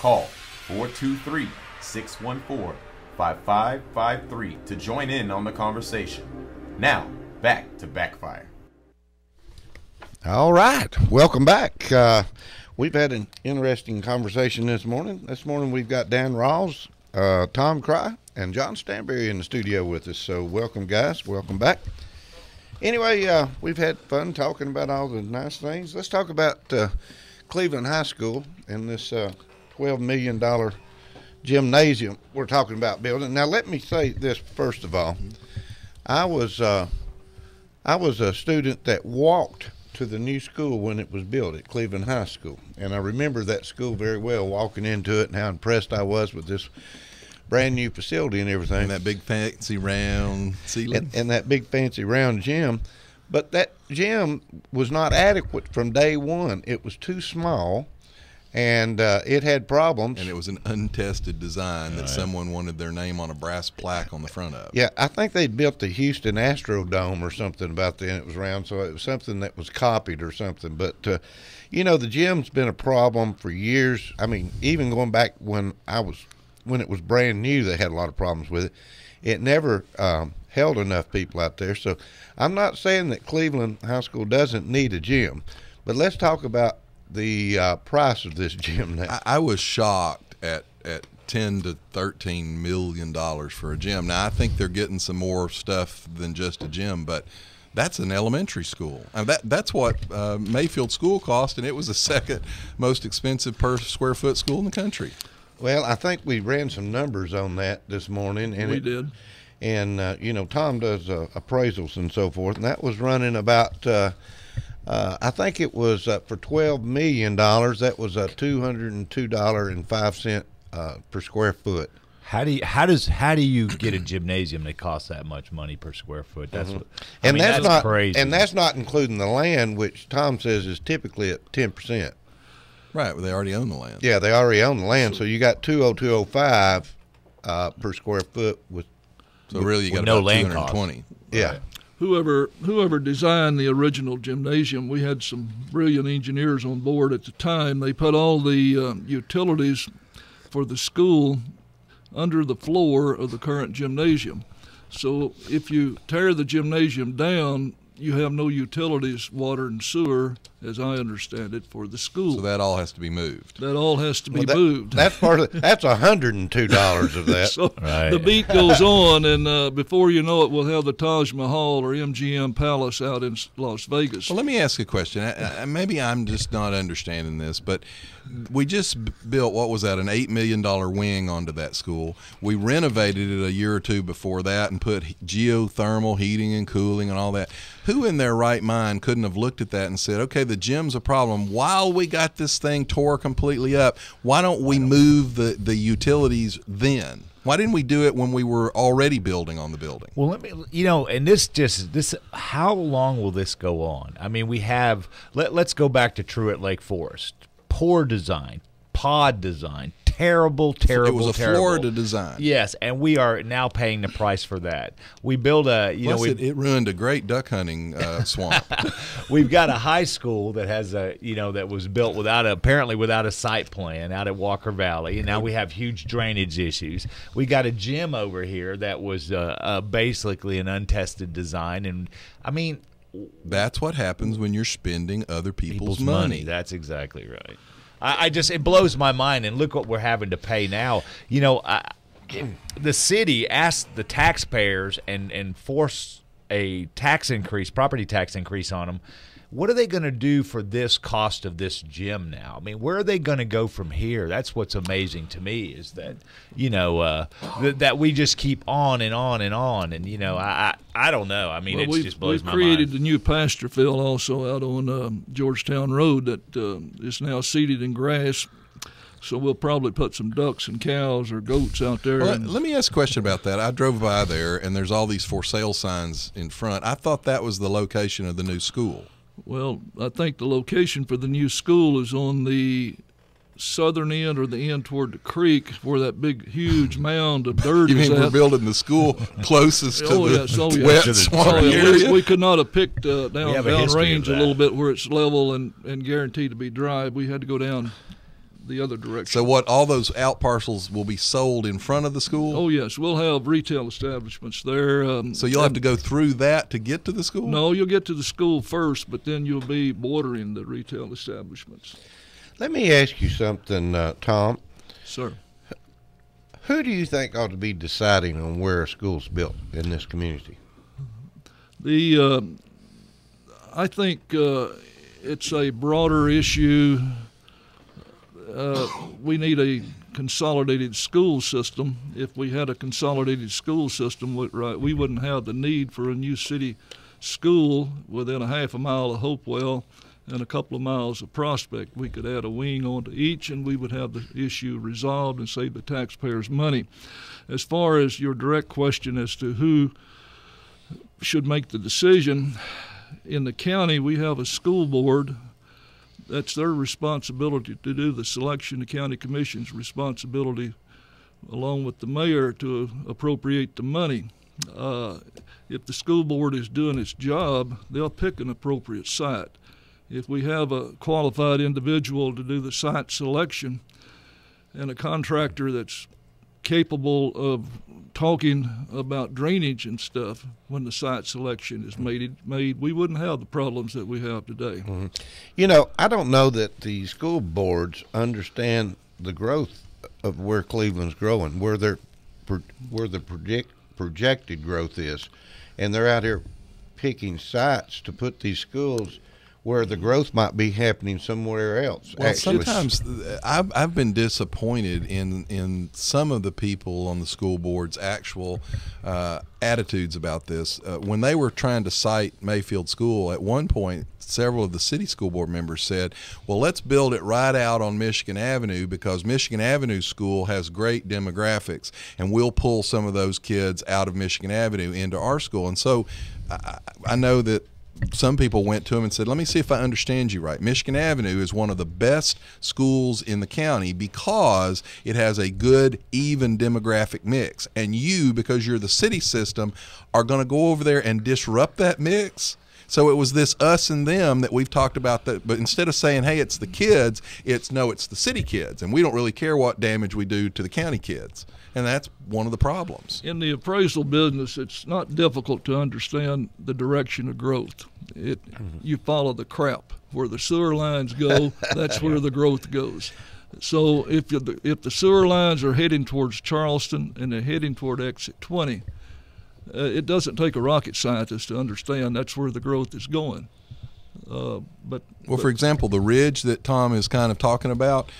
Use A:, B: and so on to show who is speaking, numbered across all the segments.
A: Call 423-614-5553 to join in on the conversation. Now, back to Backfire.
B: All right, welcome back. We've had an interesting conversation this morning. This morning we've got Dan Rawls, Tom Cry, and John Stanberry in the studio with us. So welcome, guys. Welcome back. Anyway, we've had fun talking about all the nice things. Let's talk about Cleveland High School and this $12 million gymnasium we're talking about building. Now, let me say this first of all. I was a student that walked to the new school when it was built at Cleveland High School, and I remember that school very well, walking into it and how impressed I was with this brand new facility and everything.
C: And that big fancy round ceiling.
B: And that big fancy round gym. But that gym was not adequate from day one. It was too small, and it had problems.
C: And it was an untested design that someone wanted their name on a brass plaque on the front of.
B: Yeah, I think they'd built the Houston Astrodome or something about then. It was round, so it was something that was copied or something. But, the gym's been a problem for years. I mean, even going back when it was brand new, they had a lot of problems with it. It never held enough people out there. So I'm not saying that Cleveland High School doesn't need a gym, but let's talk about the price of this gym now.
C: I was shocked at $10 to $13 million for a gym. Now, I think they're getting some more stuff than just a gym, but that's an elementary school. I mean, that's what Mayfield School cost, and it was the second most expensive per square foot school in the country.
B: Well, I think we ran some numbers on that this morning. And
D: we did.
B: And, Tom does appraisals and so forth, and that was running about I think it was for $12 million. That was $202.05 per square foot.
E: How do you get a gymnasium that costs that much money per square foot? That's that's crazy. And
B: that's not including the land, which Tom says is typically at 10%.
C: Right, well, they already own the land.
B: Yeah, they already own the land, so you got $202.05 per square foot with.
C: So really, you got
E: no
C: about
E: land
C: $220.
B: Yeah.
E: Right.
D: Whoever designed the original gymnasium, we had some brilliant engineers on board at the time. They put all the utilities for the school under the floor of the current gymnasium. So if you tear the gymnasium down, you have no utilities, water and sewer, as I understand it, for the school.
C: So that all has to be moved.
D: That all has to be moved.
B: That's part of. That's $102 of that.
D: So
E: right.
D: The beat goes on, and before you know it, we'll have the Taj Mahal or MGM Palace out in Las Vegas.
C: Well, let me ask you a question. Maybe I'm just not understanding this, but we just built, what was that, an $8 million wing onto that school. We renovated it a year or two before that and put geothermal heating and cooling and all that. Who in their right mind couldn't have looked at that and said, okay, the gym's a problem. While we got this thing tore completely up, why don't we move the utilities then? Why didn't we do it when we were already building on the building?
E: Well, let me, and this, how long will this go on? I mean, let's go back to Truett Lake Forest. Poor design, pod design, terrible.
C: It was a Florida design.
E: Yes, and we are now paying the price for that. We build
C: it ruined a great duck hunting swamp.
E: We've got a high school that has that was built without a site plan out at Walker Valley, and now we have huge drainage issues. We got a gym over here that was basically an untested design, and I mean.
C: That's what happens when you're spending other people's money.
E: That's exactly right. It blows my mind, and look what we're having to pay now. The city asked the taxpayers and force a property tax increase on them. What are they going to do for this cost of this gym now? I mean, where are they going to go from here? That's what's amazing to me is that, that we just keep on and on and on. And, I don't know. I mean, it just blows my mind.
D: We've created the new pasture field also out on Georgetown Road that is now seeded in grass. So we'll probably put some ducks and cows or goats out there.
C: Well, let me ask a question about that. I drove by there, and there's all these for sale signs in front. I thought that was the location of the new school.
D: Well, I think the location for the new school is on the southern end or the end toward the creek where that big, huge mound of dirt
C: you
D: is
C: mean
D: at.
C: We're building the school closest to the wet swamp
D: area? We could not have picked down range
E: a
D: little bit where it's level and guaranteed to be dry. We had to go down the other direction.
C: So what, all those out parcels will be sold in front of the school?
D: Oh, yes. We'll have retail establishments there.
C: So you'll have to go through that to get to the school?
D: No, you'll get to the school first, but then you'll be bordering the retail establishments.
B: Let me ask you something, Tom.
D: Sir.
B: Who do you think ought to be deciding on where a school's built in this community?
D: I think it's a broader issue. We need a consolidated school system. If we had a consolidated school system, we wouldn't have the need for a new city school within a half a mile of Hopewell and a couple of miles of Prospect. We could add a wing onto each, and we would have the issue resolved and save the taxpayers money. As far as your direct question as to who should make the decision, in the county we have a school board. That's their responsibility to do the selection. The county commission's responsibility, along with the mayor, to appropriate the money. If the school board is doing its job, they'll pick an appropriate site. If we have a qualified individual to do the site selection and a contractor that's capable of talking about drainage and stuff when the site selection is made, we wouldn't have the problems that we have today.
B: Mm-hmm. You know, I don't know that the school boards understand the growth of where Cleveland's growing, where the projected growth is, and they're out here picking sites to put these schools where the growth might be happening somewhere else.
C: Well,
B: actually.
C: sometimes I've been disappointed in some of the people on the school board's actual attitudes about this. When they were trying to cite Mayfield School, at one point, several of the city school board members said, well, let's build it right out on Michigan Avenue because Michigan Avenue School has great demographics, and we'll pull some of those kids out of Michigan Avenue into our school. And so I know that some people went to him and said, let me see if I understand you right. Michigan Avenue is one of the best schools in the county because it has a good, even demographic mix. And you, because you're the city system, are going to go over there and disrupt that mix. So it was this us and them that we've talked about, that, but instead of saying, hey, it's the kids, it's the city kids. And we don't really care what damage we do to the county kids. And that's one of the problems.
D: In the appraisal business, it's not difficult to understand the direction of growth. You follow the crap. Where the sewer lines go, that's where the growth goes. So if the sewer lines are heading towards Charleston and they're heading toward exit 20, it doesn't take a rocket scientist to understand that's where the growth is going.
C: For example, the ridge that Tom is kind of talking about,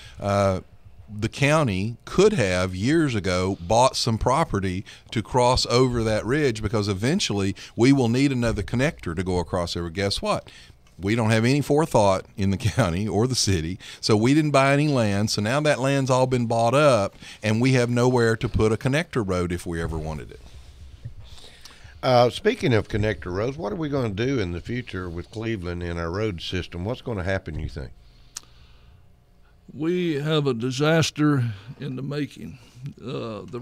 C: the county could have years ago bought some property to cross over that ridge because eventually we will need another connector to go across there. Guess what? We don't have any forethought in the county or the city, so we didn't buy any land. So now that land's all been bought up, and we have nowhere to put a connector road if we ever wanted it.
B: Speaking of connector roads, what are we going to do in the future with Cleveland in our road system? What's going to happen, you think?
D: We have a disaster in the making. The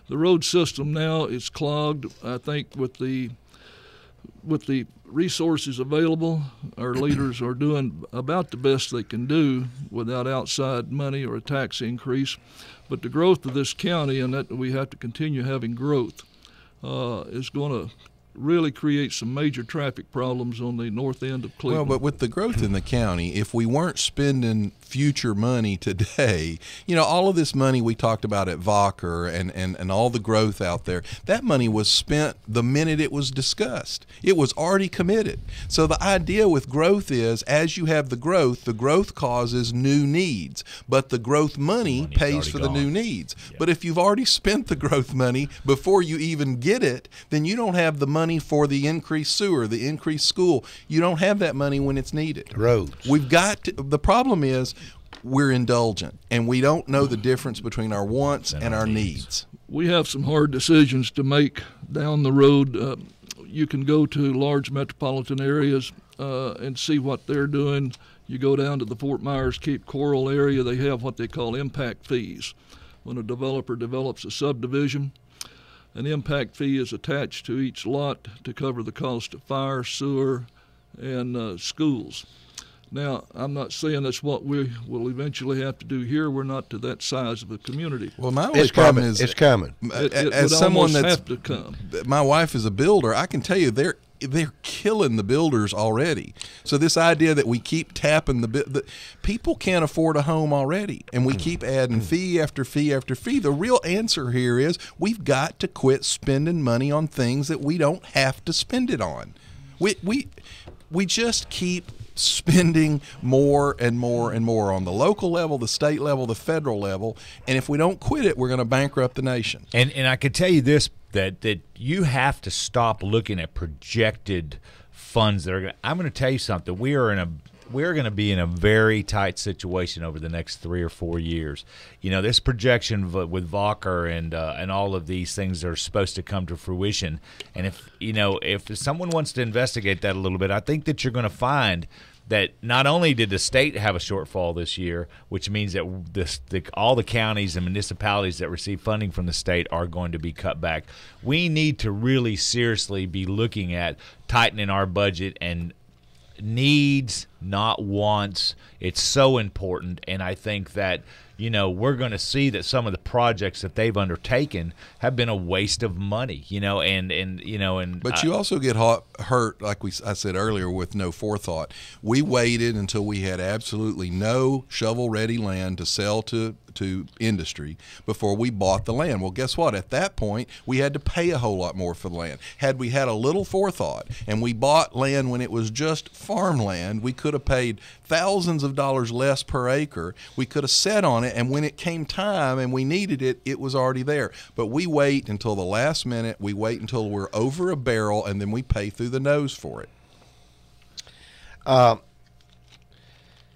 D: road system now is clogged. I think with the resources available, our leaders are doing about the best they can do without outside money or a tax increase. But the growth of this county, and that we have to continue having growth, is going to really create some major traffic problems on the north end of Cleveland.
C: Well, but with the growth in the county, if we weren't spending future money today, all of this money we talked about at Vocker and all the growth out there, that money was spent the minute it was discussed. It was already committed. So the idea with growth is, as you have the growth causes new needs, but the growth money pays for the new needs. Yeah. But if you've already spent the growth money before you even get it, then you don't have the money for the increased sewer, the increased school. You don't have that money when it's needed.
B: Roads.
C: The problem is we're indulgent, and we don't know the difference between our wants and our needs.
D: We have some hard decisions to make down the road. You can go to large metropolitan areas and see what they're doing. You go down to the Fort Myers, Cape Coral area, they have what they call impact fees. When a developer develops a subdivision, an impact fee is attached to each lot to cover the cost of fire, sewer, and schools. Now, I'm not saying that's what we will eventually have to do here. We're not to that size of a community.
C: Well, my only
B: It's
C: problem
B: coming.
C: is
B: It's coming.
D: It
C: as
D: would
C: someone
D: almost
C: that's
D: have to come.
C: my wife is a builder, I can tell you they're killing the builders already. So this idea that we keep tapping the people can't afford a home already, and we keep adding fee after fee after fee. The real answer here is we've got to quit spending money on things that we don't have to spend it on. We just keep spending more and more and more on the local level, the state level, the federal level, and if we don't quit it, we're going to bankrupt the nation.
E: And I can tell you this, that you have to stop looking at projected funds that are going. I'm going to tell you something. We're going to be in a very tight situation over the next 3 or 4 years. You know, this projection with Volcker and all of these things are supposed to come to fruition. And if someone wants to investigate that a little bit, I think that you're going to find that not only did the state have a shortfall this year, which means that all the counties and municipalities that receive funding from the state are going to be cut back. We need to really seriously be looking at tightening our budget and needs, not wants. It's so important, and I think that we're going to see that some of the projects that they've undertaken have been a waste of money. But
C: you also get hurt, like I said earlier, with no forethought. We waited until we had absolutely no shovel-ready land to sell to industry before we bought the land. Well, guess what? At that point, we had to pay a whole lot more for the land. Had we had a little forethought and we bought land when it was just farmland, we could have paid thousands of dollars less per acre. We could have sat on it, and when it came time and we needed it, it was already there. But we wait until the last minute. We wait until we're over a barrel, and then we pay through the nose for it.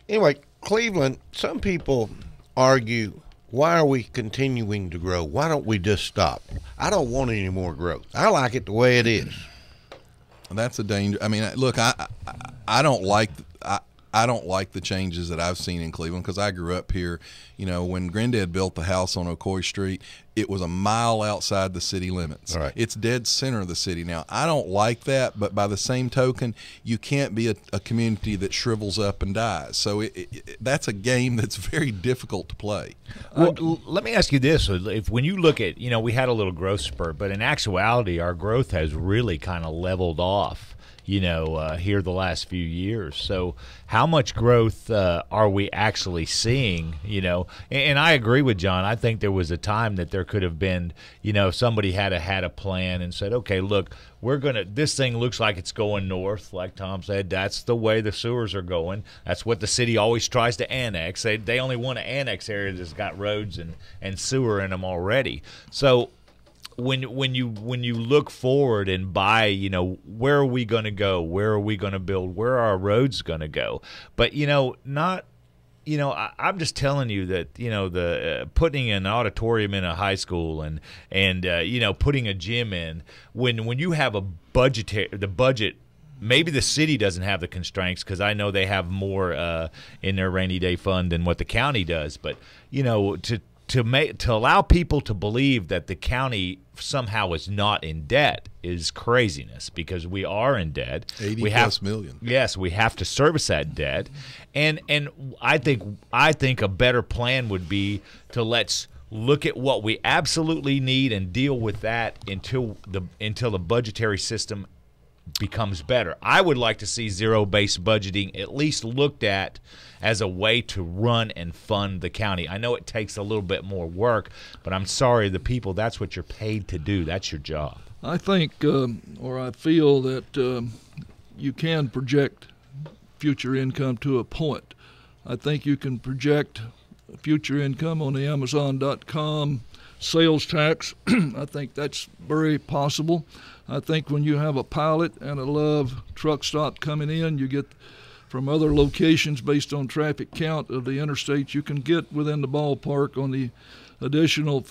B: Anyway, Cleveland, some people argue, why are we continuing to grow? Why don't we just stop? I don't want any more growth. I like it the way it is.
C: That's a danger. I mean, look, I don't like the changes that I've seen in Cleveland because I grew up here. When Granddad built the house on Ocoee Street, it was a mile outside the city limits.
B: Right.
C: It's dead center of the city. Now, I don't like that, but by the same token, you can't be a community that shrivels up and dies. So that's a game that's very difficult to play.
E: Well, let me ask you this. When you look at, we had a little growth spurt, but in actuality, our growth has really kind of leveled off. Here the last few years. So how much growth are we actually seeing, And I agree with John. I think there was a time that there could have been, somebody had a plan and said, okay, look, this thing looks like it's going north, like Tom said. That's the way the sewers are going. That's what the city always tries to annex. They only want to annex areas that's got roads and sewer in them already. So when you look forward and buy, where are we going to go? Where are we going to build? Where are our roads going to go? But I'm just telling you that the putting an auditorium in a high school and putting a gym in when you have the budget. Maybe the city doesn't have the constraints because I know they have more in their rainy day fund than what the county does. But to allow people to believe that the county somehow is not in debt is craziness, because we are in debt.
C: 80+ million.
E: Yes, we have to service that debt, and I think a better plan would be to let's look at what we absolutely need and deal with that until the budgetary system becomes better. I would like to see zero-based budgeting at least looked at as a way to run and fund the county. I know it takes a little bit more work, but I'm sorry, the people, that's what you're paid to do. That's your job.
D: I think, or I feel that you can project future income to a point. I think you can project future income on the Amazon.com sales tax. I think that's very possible. I think when you have a Pilot and a Love truck stop coming in, you get from other locations based on traffic count of the interstates, you can get within the ballpark on the additional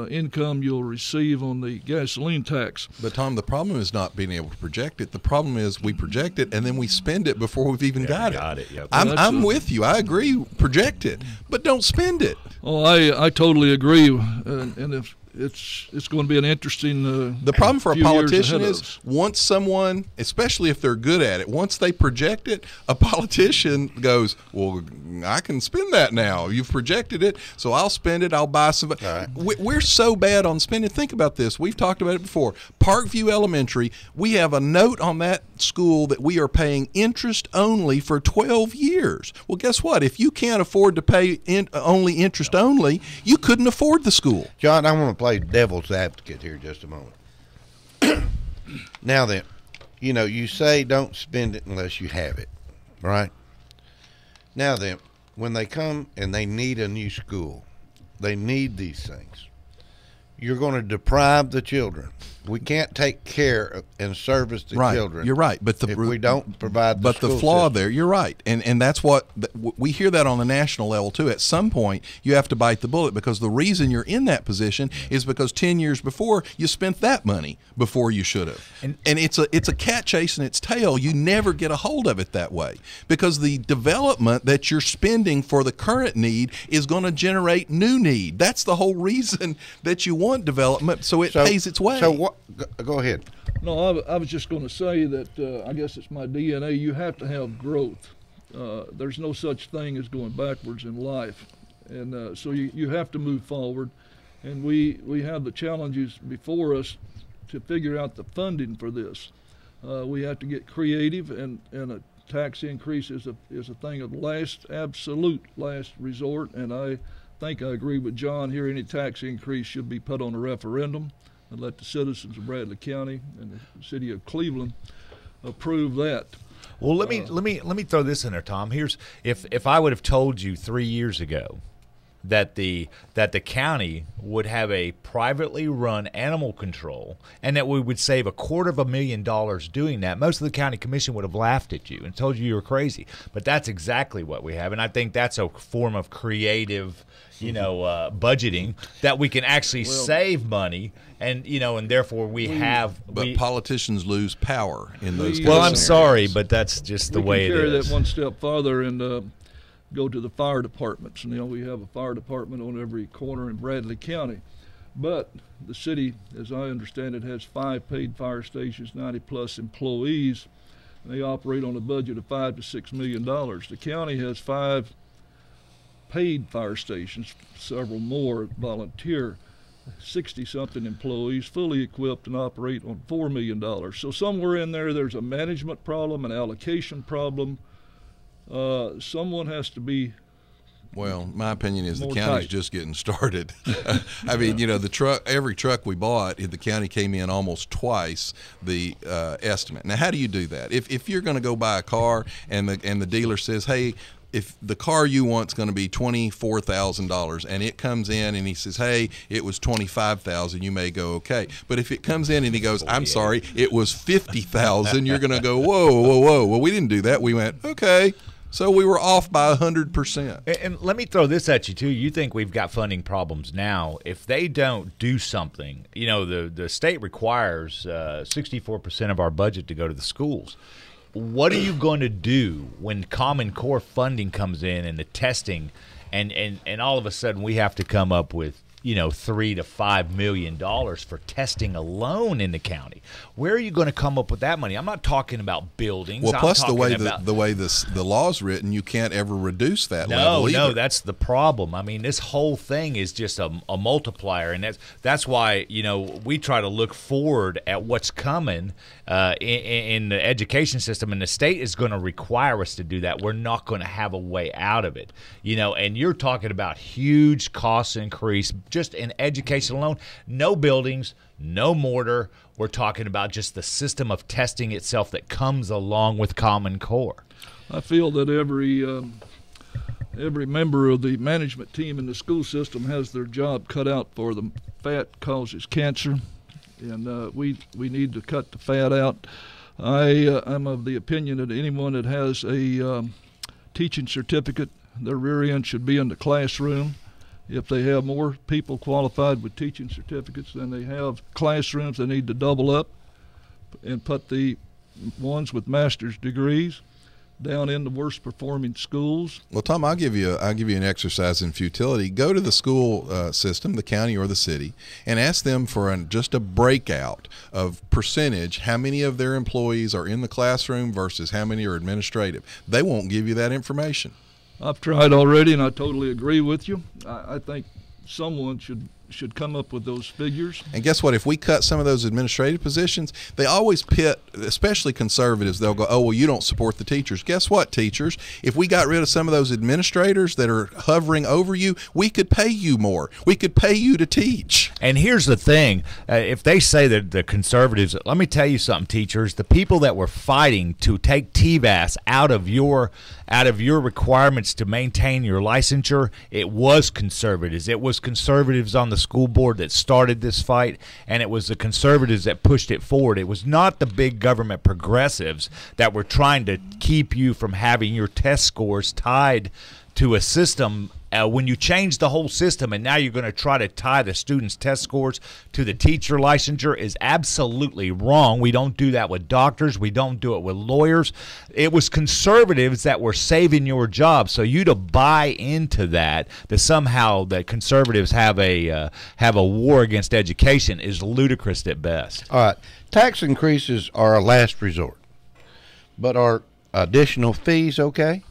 D: income you'll receive on the gasoline tax.
C: But, Tom, the problem is not being able to project it. The problem is we project it and then we spend it before we've even got it.
E: Yep.
C: I'm with you. I agree. Project it, but don't spend it.
D: Oh, I totally agree. And it's going to be an interesting.
C: The problem for a
D: few years
C: politician
D: ahead of
C: is
D: us.
C: once someone, especially if they're good at it, once they project it, a politician goes, well, I can spend that now. You've projected it, so I'll spend it. I'll buy some.
B: right.
C: We're so bad on spending. Think about this. We've talked about it before. Parkview Elementary, we have a note on that school that we are paying interest only for 12 years. Well, guess what? If you can't afford to pay only interest only, you couldn't afford the school.
B: John, I want to play devil's advocate here just a moment. Now then, you say don't spend it unless you have it, right? Now then, when they come and they need a new school, they need these things. You're going to deprive the children. We can't take care of and service the
C: Right,
B: children.
C: you're right, but
B: if we don't provide the
C: but the
B: school
C: flaw
B: system.
C: there, you're right, and that's what we hear that on the national level too. At some point, you have to bite the bullet because the reason you're in that position is because 10 years before you spent that money before you should have, and it's a cat chasing its tail. You never get a hold of it that way because the development that you're spending for the current need is going to generate new need. That's the whole reason that you want development, so it pays its way.
B: So what? Go ahead.
D: No, I was just going to say that I guess it's my DNA. You have to have growth. There's no such thing as going backwards in life, and so you have to move forward. And we have the challenges before us to figure out the funding for this. We have to get creative, and a tax increase is a thing of absolute last resort. And I think I agree with John here. Any tax increase should be put on a referendum and let the citizens of Bradley County and the city of Cleveland approve that.
E: Well, let me throw this in there, Tom. Here's if I would have told you 3 years ago that the county would have a privately run animal control and that we would save $250,000 doing that, most of the county commission would have laughed at you and told you were crazy. But that's exactly what we have, and I think that's a form of creative, budgeting that we can actually save money, and and therefore we have.
C: But politicians lose power in those.
D: We-
E: Well,
C: kind
E: I'm
C: of
E: sorry,
C: scenarios.
E: but that's just the
D: We
E: way
D: can
E: it
D: carry
E: is.
D: that one step farther and go to the fire departments. And, we have a fire department on every corner in Bradley County. But the city, as I understand it, has 5 paid fire stations, 90-plus employees. And they operate on a budget of $5 to $6 million. The county has 5 paid fire stations, several more volunteer, 60-something employees, fully equipped, and operate on $4 million. So somewhere in there's a management problem, an allocation problem. Someone has to be.
C: Well, my opinion is the
D: More
C: county's
D: tight.
C: just getting started. I mean, every truck we bought in the county came in almost twice the estimate. Now, how do you do that? If you're going to go buy a car and the dealer says, hey, if the car you want's going to be $24,000 and it comes in and he says, hey, it was $25,000, you may go, okay. But if it comes in and he goes, I'm sorry, it was $50,000, you're going to go, whoa. Well, we didn't do that. We went, okay. So we were off by 100%.
E: And let me throw this at you, too. You think we've got funding problems now. If they don't do something, the state requires 64% of our budget to go to the schools. What are you going to do when Common Core funding comes in and the testing, and all of a sudden we have to come up with $3 to $5 million for testing alone in the county? Where are you going to come up with that money? I'm not talking about buildings.
C: Well,
E: I'm
C: plus the
E: talking
C: way
E: about,
C: the law's written, you can't ever reduce that level either.
E: No, that's the problem. I mean, this whole thing is just a multiplier, and that's why we try to look forward at what's coming in the education system, and the state is going to require us to do that. We're not going to have a way out of it, And you're talking about huge cost increase just in education alone. No buildings, no mortar. We're talking about just the system of testing itself that comes along with Common Core.
D: I feel that every member of the management team in the school system has their job cut out for them. Fat causes cancer, and we need to cut the fat out. I'm of the opinion that anyone that has a teaching certificate, their rear end should be in the classroom. If they have more people qualified with teaching certificates than they have classrooms, they need to double up and put the ones with master's degrees. down in the worst performing schools.
C: Well, Tom, I'll give you an exercise in futility. Go to the school system, the county or the city, and ask them for just a breakout of percentage, how many of their employees are in the classroom versus how many are administrative. They won't give you that information.
D: I've tried already, and I totally agree with you. I think someone should come up with those figures.
C: And guess what? If we cut some of those administrative positions, they always pit, especially conservatives, they'll go, oh, well, you don't support the teachers. Guess what, teachers? If we got rid of some of those administrators that are hovering over you, we could pay you more. We could pay you to teach.
E: And here's the thing. If they say that the conservatives, let me tell you something, teachers, the people that were fighting to take TVAS out of your requirements to maintain your licensure, it was conservatives. It was conservatives on the school board that started this fight, and it was the conservatives that pushed it forward. It was not the big government progressives that were trying to keep you from having your test scores tied to a system. When you change the whole system and now you're going to try to tie the students' test scores to the teacher licensure is absolutely wrong. We don't do that with doctors. We don't do it with lawyers. It was conservatives that were saving your job. So you to buy into that somehow that conservatives have a war against education is ludicrous at best.
B: All right. Tax increases are a last resort, but are additional fees okay?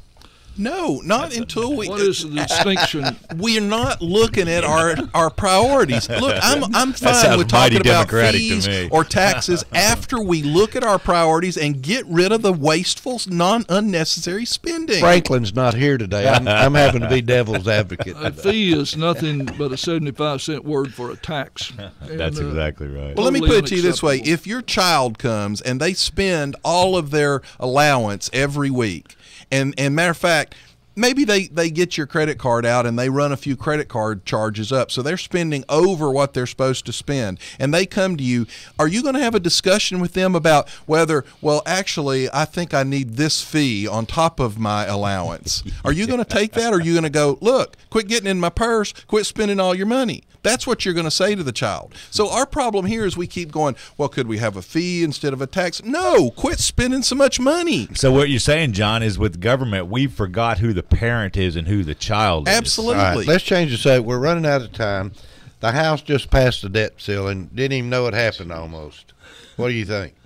C: No, not until we.
D: What is the distinction?
C: We're not looking at our priorities. Look, I'm fine
E: sounds
C: with talking
E: mighty
C: about
E: democratic
C: fees
E: to me.
C: or taxes after we look at our priorities and get rid of the wasteful, unnecessary spending.
B: Franklin's not here today. I'm having to be devil's advocate.
D: A fee is nothing but a 75-cent word for a tax.
E: That's exactly right.
C: Well, let me
D: Totally
C: put it to you this way.
D: unacceptable.
C: If your child comes and they spend all of their allowance every week, and matter of fact, maybe they get your credit card out and they run a few credit card charges up, so they're spending over what they're supposed to spend, and they come to you, are you going to have a discussion with them about whether, well, actually, I think I need this fee on top of my allowance? Are you going to take that, or are you going to go, look, quit getting in my purse, quit spending all your money? That's what you're going to say to the child. So our problem here is we keep going, well, could we have a fee instead of a tax? No, quit spending so much money.
E: So what you're saying, John, is with government, we forgot who the parent is and who the child is.
C: Absolutely.
B: All right, let's change the subject. We're running out of time. The House just passed the debt ceiling. Didn't even know it happened almost. What do you think?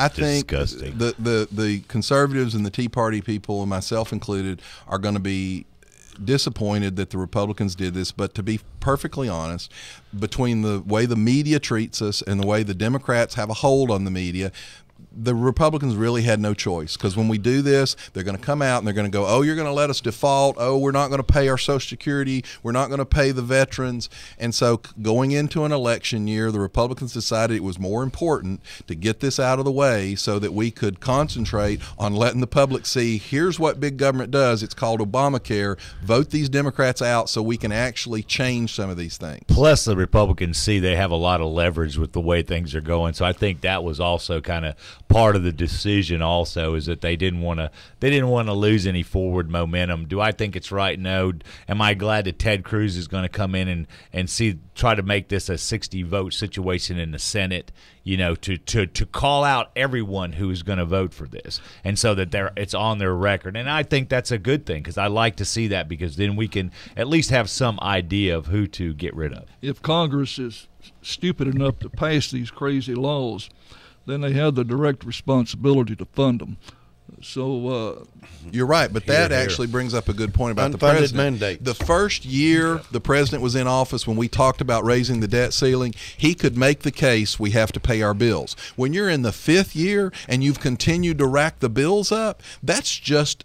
C: I think
E: disgusting.
C: the conservatives and the Tea Party people, and myself included, are going to be disappointed that the Republicans did this. But to be perfectly honest, between the way the media treats us and the way the Democrats have a hold on the media, the Republicans really had no choice, because when we do this, they're going to come out and they're going to go, oh, you're going to let us default. Oh, we're not going to pay our Social Security. We're not going to pay the veterans. And so going into an election year, the Republicans decided it was more important to get this out of the way so that we could concentrate on letting the public see, here's what big government does. It's called Obamacare. Vote these Democrats out so we can actually change some of these things.
E: Plus, the Republicans see they have a lot of leverage with the way things are going. So I think that was also kind of part of the decision. Also, is that they didn't want to lose any forward momentum. Do I think it's right? No. Am I glad that Ted Cruz is going to come in and try to make this a 60-vote situation in the Senate? You know, to call out everyone who is going to vote for this, and so that it's on their record. And I think that's a good thing, because I like to see that, because then we can at least have some idea of who to get rid of.
D: If Congress is stupid enough to pass these crazy laws, then they have the direct responsibility to fund them. So
C: you're right, but that
E: here.
C: actually brings up a good point about the
B: Unfunded
C: president.
B: mandates.
C: The first year the president was in office, when we talked about raising the debt ceiling, he could make the case we have to pay our bills. When you're in the fifth year and you've continued to rack the bills up, that's just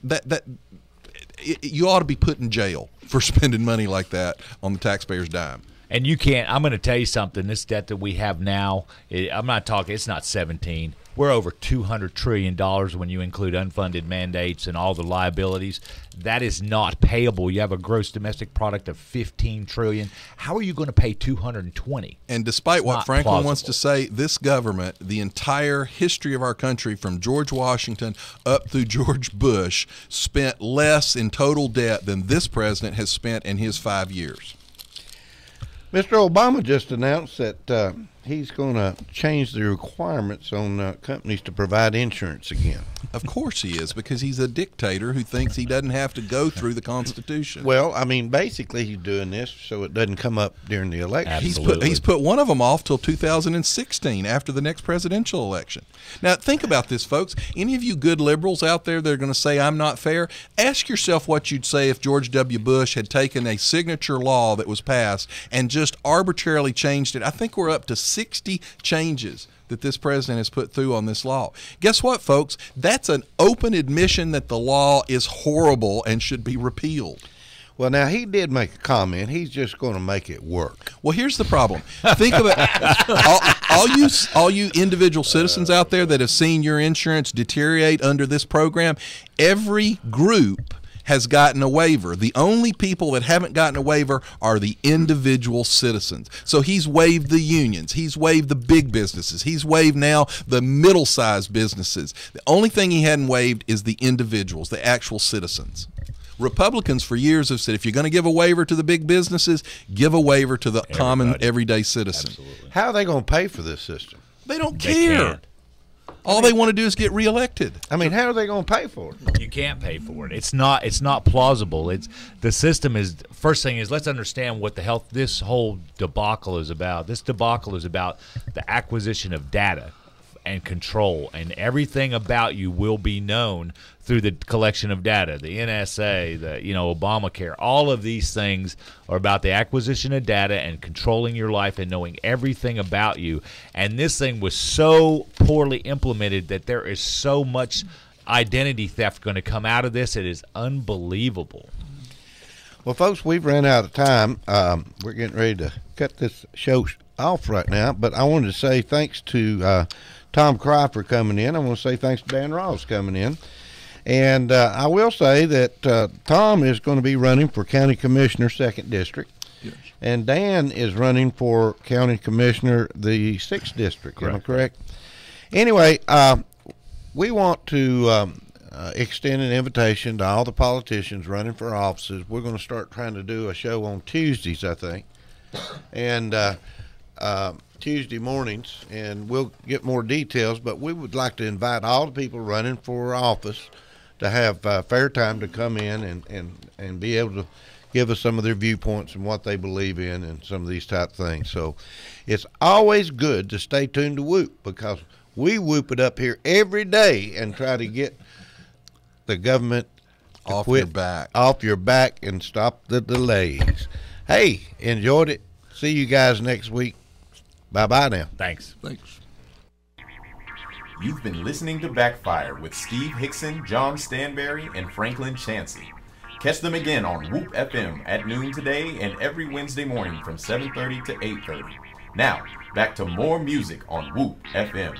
C: you ought to be put in jail for spending money like that on the taxpayer's dime.
E: And you can't. I'm going to tell you something. This debt that we have now, I'm not talking. It's not 17. We're over $200 trillion when you include unfunded mandates and all the liabilities. That is not payable. You have a gross domestic product of $15 trillion. How are you going to pay 220?
C: And despite
E: It's
C: what
E: not
C: Franklin wants to
E: plausible.
C: say, this government, the entire history of our country from George Washington up through George Bush, spent less in total debt than this president has spent in his 5 years.
B: Mr. Obama just announced that he's going to change the requirements on companies to provide insurance again.
C: Of course he is, because he's a dictator who thinks he doesn't have to go through the Constitution.
B: Well, I mean, basically he's doing this so it doesn't come up during the election.
E: Absolutely.
C: He's put one of them off till 2016 after the next presidential election. Now, think about this, folks. Any of you good liberals out there that are going to say I'm not fair, ask yourself what you'd say if George W. Bush had taken a signature law that was passed and just arbitrarily changed it. I think we're up to 60 changes that this president has put through on this law. Guess what, folks? That's an open admission that the law is horrible and should be repealed.
B: Well, now, he did make a comment. He's just going to make it work.
C: Well, here's the problem. Think about all you individual citizens out there that have seen your insurance deteriorate under this program. Every group has gotten a waiver. The only people that haven't gotten a waiver are the individual citizens. So he's waived the unions. He's waived the big businesses. He's waived now the middle-sized businesses. The only thing he hadn't waived is the individuals, the actual citizens. Republicans for years have said if you're going to give a waiver to the big businesses, give a waiver to the common everyday citizen.
E: Absolutely.
B: How are they going to pay for this system?
C: They don't
E: They
C: care.
E: can't.
C: All they want to do is get reelected.
B: I mean, how are they going to pay for it?
E: You can't pay for it. It's not plausible. It's the system is first thing is let's understand what this whole debacle is about. This debacle is about the acquisition of data and control, and everything about you will be known through the collection of data. The NSA, Obamacare, all of these things are about the acquisition of data and controlling your life and knowing everything about you. And this thing was so poorly implemented that there is so much identity theft going to come out of this. It is unbelievable.
B: Well, folks, we've run out of time. We're getting ready to cut this show off right now, but I wanted to say thanks to Tom Cry for coming in. I want to say thanks to Dan Ross coming in. And I will say that Tom is going to be running for County Commissioner, 2nd District.
D: Yes.
B: And Dan is running for County Commissioner, the 6th District. Am I correct? Anyway, we want to extend an invitation to all the politicians running for offices. We're going to start trying to do a show on Tuesdays, I think. And Tuesday mornings, and we'll get more details, but we would like to invite all the people running for office to have fair time to come in and be able to give us some of their viewpoints and what they believe in and some of these type of things. So it's always good to stay tuned to Whoop, because we whoop it up here every day and try to get the government to
C: Off
B: quit
C: your back.
B: and stop the delays. Hey, enjoyed it. See you guys next week. Bye-bye now.
E: Thanks.
D: Thanks.
A: You've been listening to Backfire with Steve Hickson, John Stanberry, and Franklin Chansey. Catch them again on Whoop FM at noon today and every Wednesday morning from 7:30 to 8:30. Now, back to more music on Whoop FM.